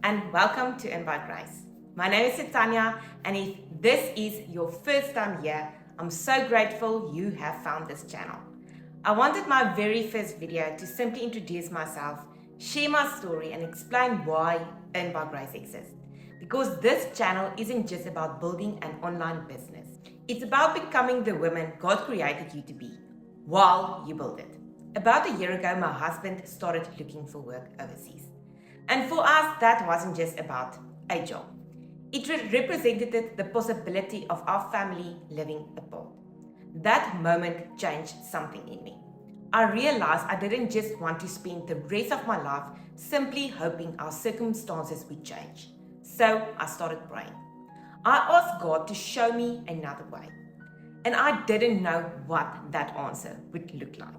and welcome to Earn by Grace. My name is Tanya, and if this is your first time here, I'm so grateful you have found this channel. I wanted my very first video to simply introduce myself, share my story, and explain why Earn by Grace exists. Because this channel isn't just about building an online business. It's about becoming the woman God created you to be while you build it. About a year ago, my husband started looking for work overseas. And for us, that wasn't just about a job. It represented the possibility of our family living apart. That moment changed something in me. I realized I didn't just want to spend the rest of my life simply hoping our circumstances would change. So I started praying. I asked God to show me another way. And I didn't know what that answer would look like.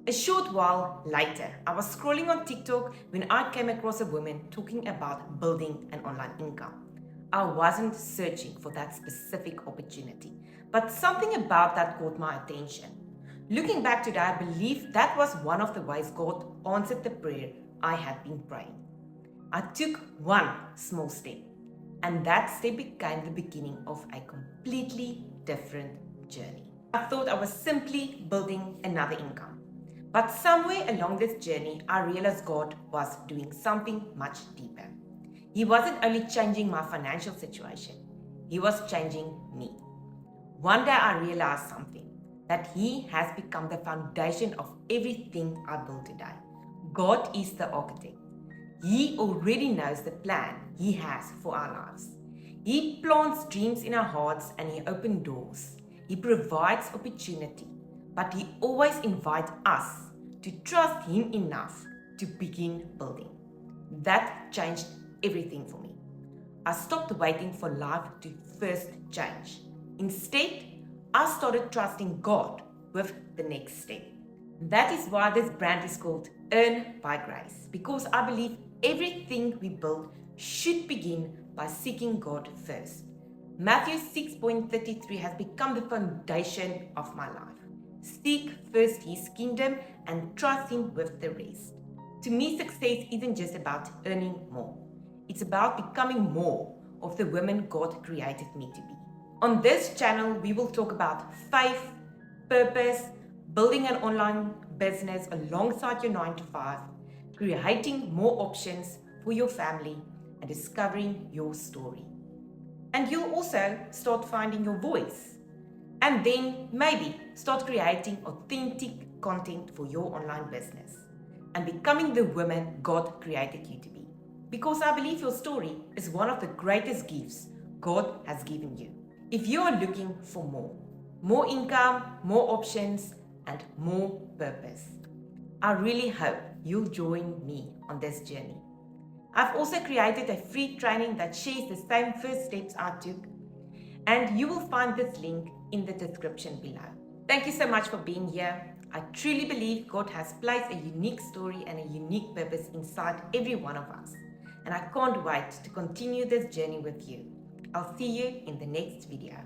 A short while later, I was scrolling on TikTok when I came across a woman talking about building an online income. I wasn't searching for that specific opportunity, but something about that caught my attention. Looking back today, I believe that was one of the ways God answered the prayer I had been praying. I took one small step, and that step became the beginning of a completely different journey. I thought I was simply building another income. But somewhere along this journey, I realized God was doing something much deeper. He wasn't only changing my financial situation, He was changing me. One day I realized something, that He has become the foundation of everything I build today. God is the architect. He already knows the plan He has for our lives. He plants dreams in our hearts and He opens doors. He provides opportunity. But He always invites us to trust Him enough to begin building. That changed everything for me. I stopped waiting for life to first change. Instead, I started trusting God with the next step. That is why this brand is called Earn by Grace, because I believe everything we build should begin by seeking God first. Matthew 6:33 has become the foundation of my life. Seek first His kingdom and trust Him with the rest. To me, success isn't just about earning more. It's about becoming more of the woman God created me to be. On this channel, we will talk about faith, purpose, building an online business alongside your 9 to 5, creating more options for your family, and discovering your story. And you'll also start finding your voice. And then maybe start creating authentic content for your online business and becoming the woman God created you to be. Because I believe your story is one of the greatest gifts God has given you. If you are looking for more income, more options, and more purpose, I really hope you'll join me on this journey. I've also created a free training that shares the same first steps I took, and you will find this link in the description below. Thank you so much for being here. I truly believe God has placed a unique story and a unique purpose inside every one of us. And I can't wait to continue this journey with you. I'll see you in the next video.